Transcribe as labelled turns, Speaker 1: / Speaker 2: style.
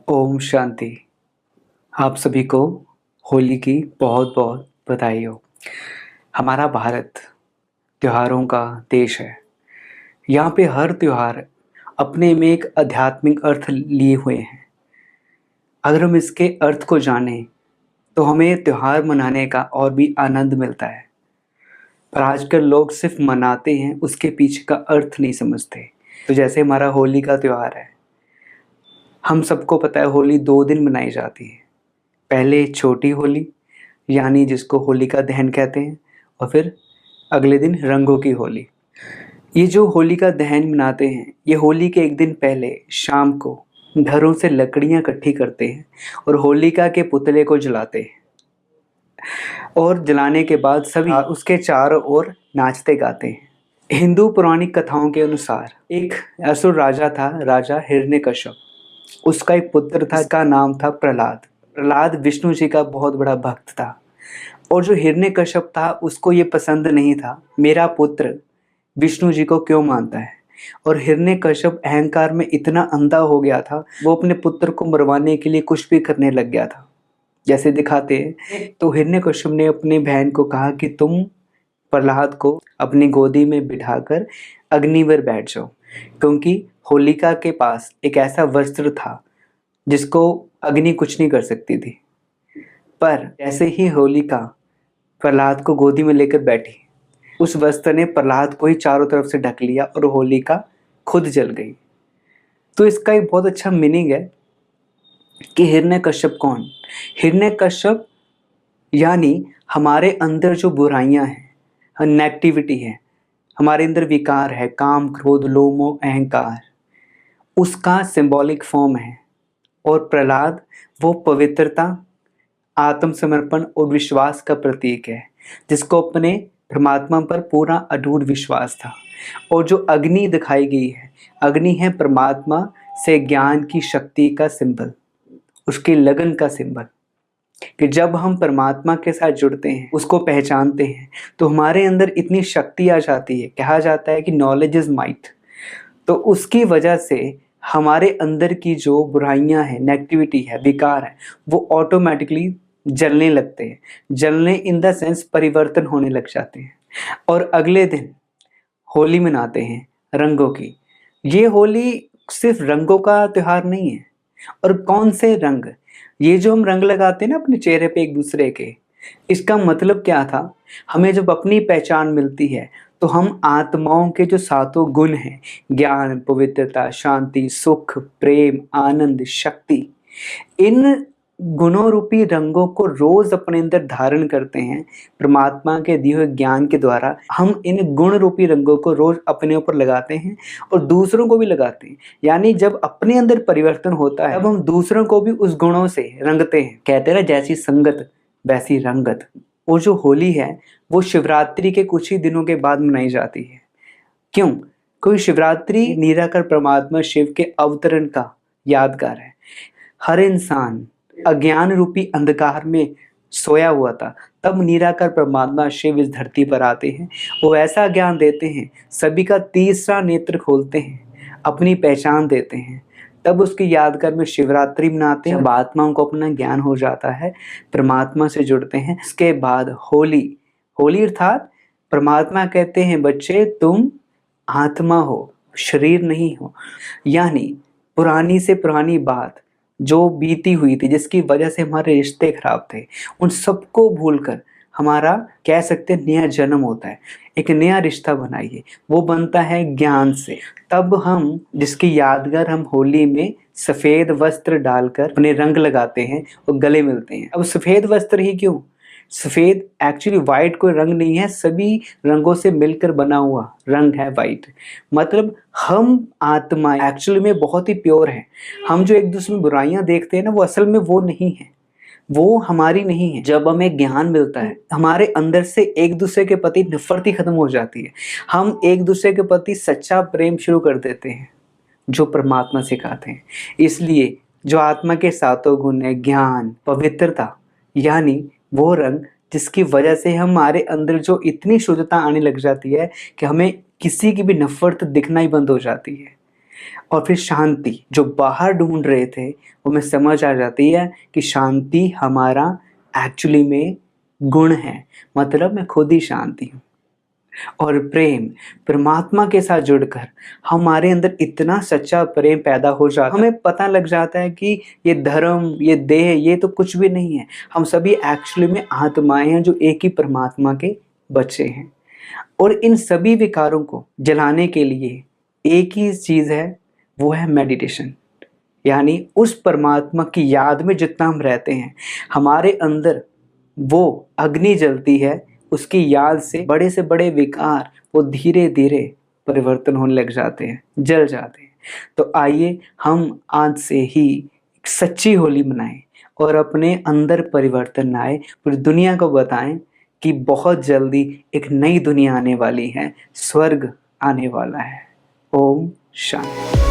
Speaker 1: ओम शांति। आप सभी को होली की बहुत बहुत बधाई हो। हमारा भारत त्योहारों का देश है। यहाँ पे हर त्योहार अपने में एक आध्यात्मिक अर्थ लिए हुए हैं। अगर हम इसके अर्थ को जानें तो हमें त्योहार मनाने का और भी आनंद मिलता है। पर आजकल लोग सिर्फ मनाते हैं, उसके पीछे का अर्थ नहीं समझते। तो जैसे हमारा होली का त्योहार है, हम सबको पता है होली 2 दिन मनाई जाती है। पहले छोटी होली यानी जिसको होलिका दहन कहते हैं, और फिर अगले दिन रंगों की होली। ये जो होलिका दहन मनाते हैं, ये होली के एक दिन पहले शाम को घरों से लकड़ियां इकट्ठी करते हैं और होलिका के पुतले को जलाते हैं। और जलाने के बाद सभी उसके चारों ओर नाचते गाते हैं। हिंदू पौराणिक कथाओं के अनुसार एक असुर राजा था, राजा हिरण्यकश्यप। उसका एक पुत्र था, इसका नाम था प्रहलाद। प्रहलाद विष्णु जी का बहुत बड़ा भक्त था। और जो हिरण्यकश्यप था, उसको ये पसंद नहीं था मेरा पुत्र विष्णु जी को क्यों मानता है। और हिरण्यकश्यप अहंकार में इतना अंधा हो गया था, वो अपने पुत्र को मरवाने के लिए कुछ भी करने लग गया था। जैसे दिखाते हैं, तो हिरण्यकश्यप ने अपने बहन को कहा कि तुम प्रहलाद को अपनी गोदी में बिठाकर अग्नि पर बैठ जाओ, क्योंकि होलिका के पास एक ऐसा वस्त्र था जिसको अग्नि कुछ नहीं कर सकती थी। पर ऐसे ही होलिका प्रहलाद को गोदी में लेकर बैठी, उस वस्त्र ने प्रहलाद को ही चारों तरफ से ढक लिया और होलिका खुद जल गई। तो इसका एक बहुत अच्छा मीनिंग है कि हिरण्यकश्यप कौन? हिरण्यकश्यप यानी हमारे अंदर जो बुराइयां हैं, नेगेटिविटी है, हमारे अंदर विकार है, काम क्रोध लोभ मोह अहंकार, उसका सिंबॉलिक फॉर्म है। और प्रहलाद वो पवित्रता, आत्मसमर्पण और विश्वास का प्रतीक है, जिसको अपने परमात्मा पर पूरा अटूट विश्वास था। और जो अग्नि दिखाई गई है, अग्नि है परमात्मा से ज्ञान की शक्ति का सिंबल, उसकी लगन का सिंबल। कि जब हम परमात्मा के साथ जुड़ते हैं, उसको पहचानते हैं, तो हमारे अंदर इतनी शक्ति आ जाती है। कहा जाता है कि नॉलेज इज माइट। तो उसकी वजह से हमारे अंदर की जो बुराइयां हैं, नेगेटिविटी है, विकार है, वो ऑटोमेटिकली जलने लगते हैं। जलने इन द सेंस परिवर्तन होने लग जाते हैं। और अगले दिन होली मनाते हैं रंगों की। ये होली सिर्फ रंगों का त्योहार नहीं है। और कौन से रंग? ये जो हम रंग लगाते हैं ना अपने चेहरे पे एक दूसरे के, इसका मतलब क्या था? हमें जब अपनी पहचान मिलती है तो हम आत्माओं के जो सातों गुण हैं, ज्ञान, पवित्रता, शांति, सुख, प्रेम, आनंद, शक्ति, इन गुणों रूपी रंगों को रोज अपने अंदर धारण करते हैं। परमात्मा के दिए हुए ज्ञान के द्वारा हम इन गुण रूपी रंगों को रोज अपने ऊपर लगाते हैं और दूसरों को भी लगाते हैं। यानी जब अपने अंदर परिवर्तन होता है, तब हम दूसरों को भी उस गुणों से रंगते हैं। कहते हैं ना, जैसी संगत वैसी रंगत। और जो होली है वो शिवरात्रि के कुछ ही दिनों के बाद मनाई जाती है। क्यों? क्योंकि शिवरात्रि निराकार परमात्मा शिव के अवतरण का यादगार है। हर इंसान अज्ञान रूपी अंधकार में सोया हुआ था, तब निराकार परमात्मा शिव इस धरती पर आते हैं। वो ऐसा ज्ञान देते हैं, सभी का तीसरा नेत्र खोलते हैं, अपनी पहचान देते हैं। तब उसकी यादगार में शिवरात्रि मनाते हैं। जब आत्माओं को अपना ज्ञान हो जाता है, परमात्मा से जुड़ते हैं। इसके बाद होली, होली अर्थात परमात्मा कहते हैं, बच्चे तुम आत्मा हो, शरीर नहीं हो। यानी पुरानी से पुरानी बात जो बीती हुई थी, जिसकी वजह से हमारे रिश्ते खराब थे, उन सबको भूलकर हमारा कह सकते हैं नया जन्म होता है। एक नया रिश्ता बनाइए, वो बनता है ज्ञान से। तब हम जिसकी यादगार हम होली में सफेद वस्त्र डालकर अपने रंग लगाते हैं और गले मिलते हैं। अब सफेद वस्त्र ही क्यों? सफेद एक्चुअली वाइट कोई रंग नहीं है, सभी रंगों से मिलकर बना हुआ रंग है वाइट। मतलब हम आत्मा एक्चुअली में बहुत ही प्योर है। हम जो एक दूसरे में बुराइयां देखते हैं ना, वो असल में वो नहीं है, वो हमारी नहीं है। जब हमें ज्ञान मिलता है, हमारे अंदर से एक दूसरे के प्रति नफरत खत्म हो जाती है। हम एक दूसरे के प्रति सच्चा प्रेम शुरू कर देते हैं, जो परमात्मा सिखाते हैं। इसलिए जो आत्मा के सातों गुण है, ज्ञान, पवित्रता, यानी वो रंग जिसकी वजह से हमारे अंदर जो इतनी शुद्धता आने लग जाती है कि हमें किसी की भी नफरत दिखना ही बंद हो जाती है। और फिर शांति जो बाहर ढूंढ रहे थे, वो हमें समझ आ जाती है कि शांति हमारा एक्चुअली में गुण है, मतलब मैं खुद ही शांति हूँ। और प्रेम, परमात्मा के साथ जुड़कर हमारे अंदर इतना सच्चा प्रेम पैदा हो जाता है, हमें पता लग जाता है कि ये धर्म, ये देह, ये तो कुछ भी नहीं है। हम सभी एक्चुअली में आत्माएं हैं जो एक ही परमात्मा के बच्चे हैं। और इन सभी विकारों को जलाने के लिए एक ही चीज़ है, वो है मेडिटेशन। यानी उस परमात्मा की याद में जितना हम रहते हैं, हमारे अंदर वो अग्नि जलती है, उसकी याद से बड़े विकार वो धीरे धीरे परिवर्तन होने लग जाते हैं, जल जाते हैं। तो आइए हम आज से ही एक सच्ची होली मनाएं और अपने अंदर परिवर्तन लाएं, पूरी दुनिया को बताएं कि बहुत जल्दी एक नई दुनिया आने वाली है, स्वर्ग आने वाला है। ओम शांति।